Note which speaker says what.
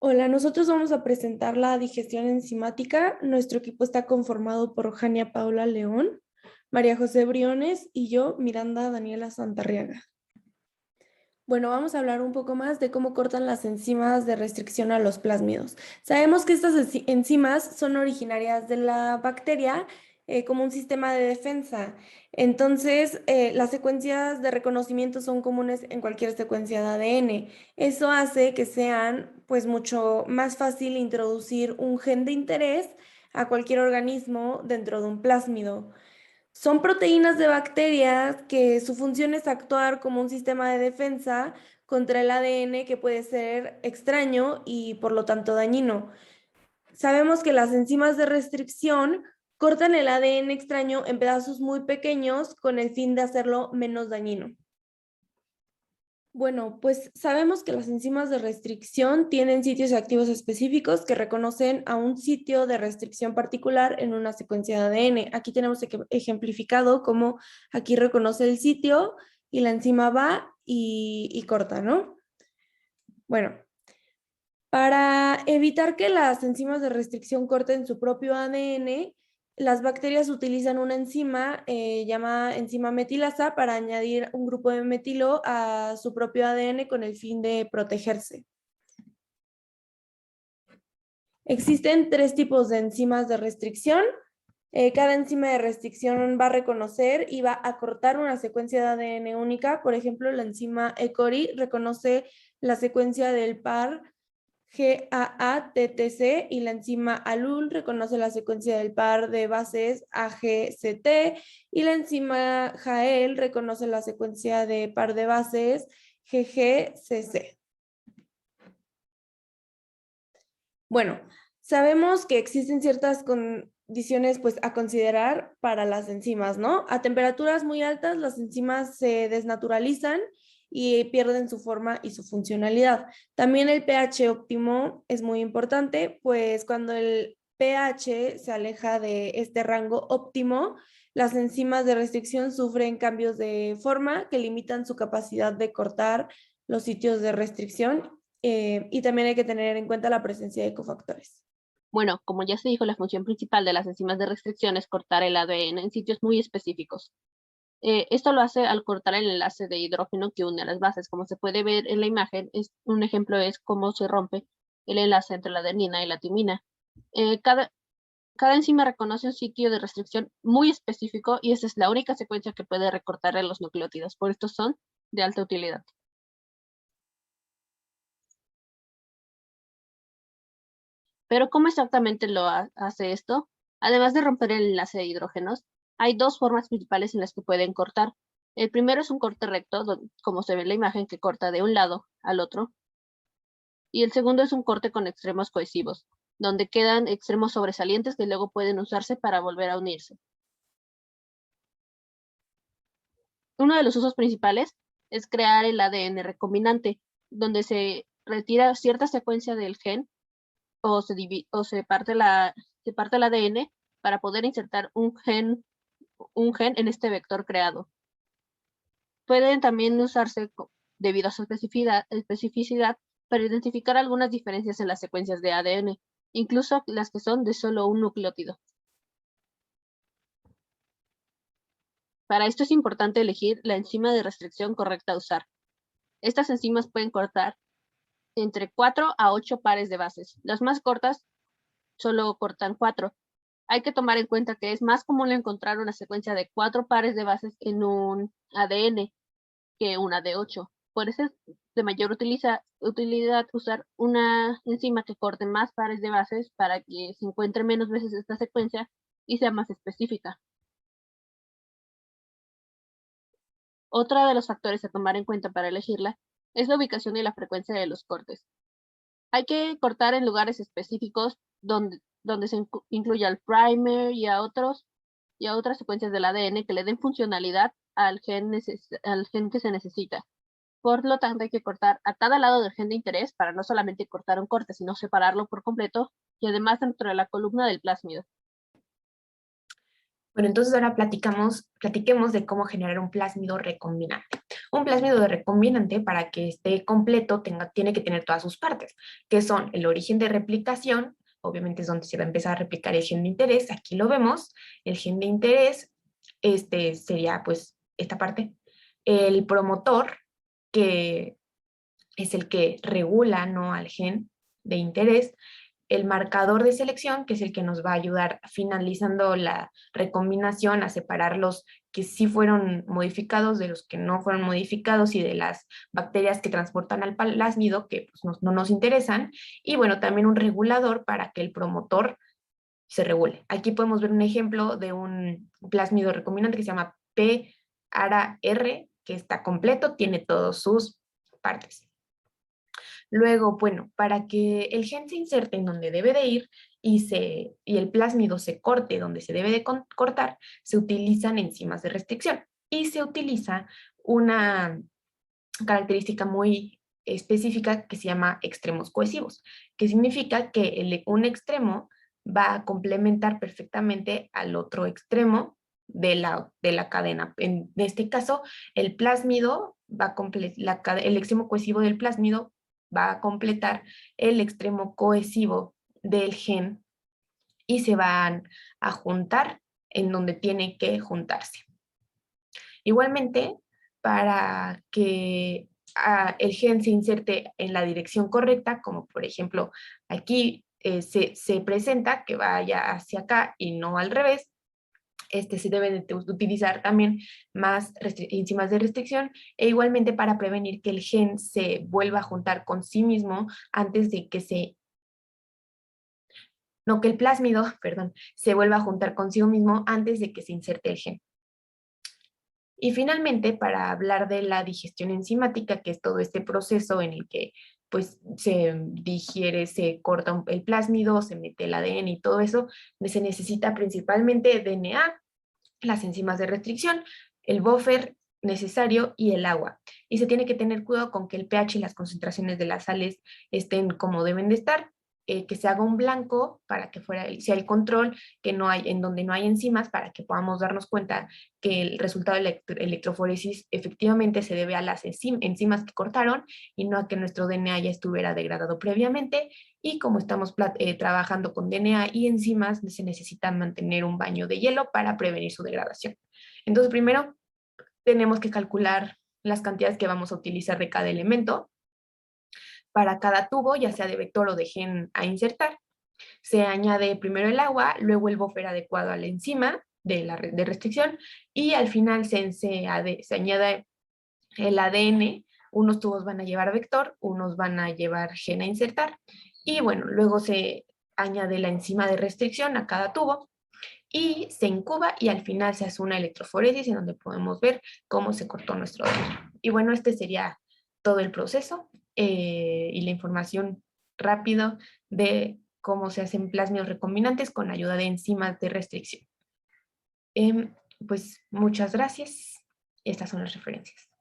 Speaker 1: Hola, nosotros vamos a presentar la digestión enzimática. Nuestro equipo está conformado por Jania Paula León, María José Briones y yo, Miranda Daniela Santarriaga. Bueno, vamos a hablar un poco más de cómo cortan las enzimas de restricción a los plásmidos. Sabemos que estas enzimas son originarias de la bacteria como un sistema de defensa. Entonces, las secuencias de reconocimiento son comunes en cualquier secuencia de ADN. Eso hace que sean, pues, mucho más fácil introducir un gen de interés a cualquier organismo dentro de un plásmido. Son proteínas de bacterias que su función es actuar como un sistema de defensa contra el ADN que puede ser extraño y por lo tanto dañino. Sabemos que las enzimas de restricción cortan el ADN extraño en pedazos muy pequeños con el fin de hacerlo menos dañino. Bueno, pues sabemos que las enzimas de restricción tienen sitios activos específicos que reconocen a un sitio de restricción particular en una secuencia de ADN. Aquí tenemos ejemplificado cómo aquí reconoce el sitio y la enzima va y corta, ¿no? Bueno, para evitar que las enzimas de restricción corten su propio ADN, las bacterias utilizan una enzima llamada enzima metilasa para añadir un grupo de metilo a su propio ADN con el fin de protegerse. Existen tres tipos de enzimas de restricción. Cada enzima de restricción va a reconocer y va a cortar una secuencia de ADN única. Por ejemplo, la enzima ECORI reconoce la secuencia del par GAA-TTC y la enzima ALUL reconoce la secuencia del par de bases AGCT y la enzima JAEL reconoce la secuencia de par de bases GGCC. Bueno, sabemos que existen ciertas condiciones pues, a considerar para las enzimas, ¿no? A temperaturas muy altas las enzimas se desnaturalizan y pierden su forma y su funcionalidad. También el pH óptimo es muy importante, pues cuando el pH se aleja de este rango óptimo, las enzimas de restricción sufren cambios de forma que limitan su capacidad de cortar los sitios de restricción y también hay que tener en cuenta la presencia de cofactores.
Speaker 2: Bueno, como ya se dijo, la función principal de las enzimas de restricción es cortar el ADN en sitios muy específicos. Esto lo hace al cortar el enlace de hidrógeno que une a las bases. Como se puede ver en la imagen, un ejemplo es cómo se rompe el enlace entre la adenina y la timina. Cada enzima reconoce un sitio de restricción muy específico y esa es la única secuencia que puede recortar los nucleótidos. Por esto son de alta utilidad. Pero ¿cómo exactamente lo hace esto? Además de romper el enlace de hidrógenos, hay dos formas principales en las que pueden cortar. El primero es un corte recto, como se ve en la imagen, que corta de un lado al otro. Y el segundo es un corte con extremos cohesivos, donde quedan extremos sobresalientes que luego pueden usarse para volver a unirse. Uno de los usos principales es crear el ADN recombinante, donde se retira cierta secuencia del gen o se parte el ADN para poder insertar un gen en este vector creado. Pueden también usarse debido a su especificidad para identificar algunas diferencias en las secuencias de ADN, incluso las que son de solo un nucleótido. Para esto es importante elegir la enzima de restricción correcta a usar. Estas enzimas pueden cortar entre 4 a 8 pares de bases. Las más cortas solo cortan 4. Hay que tomar en cuenta que es más común encontrar una secuencia de 4 pares de bases en un ADN que una de 8. Por eso es de mayor utilidad usar una enzima que corte más pares de bases para que se encuentre menos veces esta secuencia y sea más específica. Otra de los factores a tomar en cuenta para elegirla es la ubicación y la frecuencia de los cortes. Hay que cortar en lugares específicos donde se incluya el primer y a otras secuencias del ADN que le den funcionalidad al gen que se necesita. Por lo tanto, hay que cortar a cada lado del gen de interés para no solamente cortar un corte, sino separarlo por completo y además dentro de la columna del plásmido.
Speaker 3: Bueno, entonces ahora platiquemos de cómo generar un plásmido recombinante. Un plásmido recombinante, para que esté completo, tiene que tener todas sus partes, que son el origen de replicación, obviamente es donde se va a empezar a replicar el gen de interés, aquí lo vemos, el gen de interés, sería pues esta parte, el promotor, que es el que regula, ¿no?, al gen de interés, el marcador de selección, que es el que nos va a ayudar finalizando la recombinación a separar los que sí fueron modificados de los que no fueron modificados y de las bacterias que transportan al plásmido que pues, no nos interesan. Y bueno, también un regulador para que el promotor se regule. Aquí podemos ver un ejemplo de un plásmido recombinante que se llama P-ARA-R, que está completo, tiene todas sus partes. Luego, bueno, para que el gen se inserte en donde debe de ir y el plásmido se corte donde se debe de cortar, se utilizan enzimas de restricción y se utiliza una característica muy específica que se llama extremos cohesivos, que significa que un extremo va a complementar perfectamente al otro extremo de la cadena. En este caso, el plásmido el extremo cohesivo del plásmido va a completar el extremo cohesivo del gen y se van a juntar en donde tiene que juntarse. Igualmente, para que el gen se inserte en la dirección correcta, como por ejemplo aquí se presenta que vaya hacia acá y no al revés, se deben de utilizar también más enzimas de restricción e igualmente para prevenir que el gen se vuelva a juntar con sí mismo antes de que que el plásmido, perdón, se vuelva a juntar consigo mismo antes de que se inserte el gen. Y finalmente, para hablar de la digestión enzimática, que es todo este proceso en el que pues se digiere, se corta el plásmido, se mete el ADN y todo eso, se necesita principalmente DNA, las enzimas de restricción, el buffer necesario y el agua. Y se tiene que tener cuidado con que el pH y las concentraciones de las sales estén como deben de estar, que se haga un blanco para que sea el control, que no hay, en donde no hay enzimas, para que podamos darnos cuenta que el resultado de la electroforesis efectivamente se debe a las enzimas que cortaron y no a que nuestro DNA ya estuviera degradado previamente. Y como estamos trabajando con DNA y enzimas, se necesita mantener un baño de hielo para prevenir su degradación. Entonces, primero tenemos que calcular las cantidades que vamos a utilizar de cada elemento para cada tubo, ya sea de vector o de gen a insertar. Se añade primero el agua, luego el buffer adecuado a la enzima de restricción y al final se añade el ADN. Unos tubos van a llevar vector, unos van a llevar gen a insertar y bueno, luego se añade la enzima de restricción a cada tubo y se incuba y al final se hace una electroforesis en donde podemos ver cómo se cortó nuestro ADN. Y bueno, este sería todo el proceso y la información rápido de cómo se hacen plásmidos recombinantes con ayuda de enzimas de restricción. Pues muchas gracias. Estas son las referencias.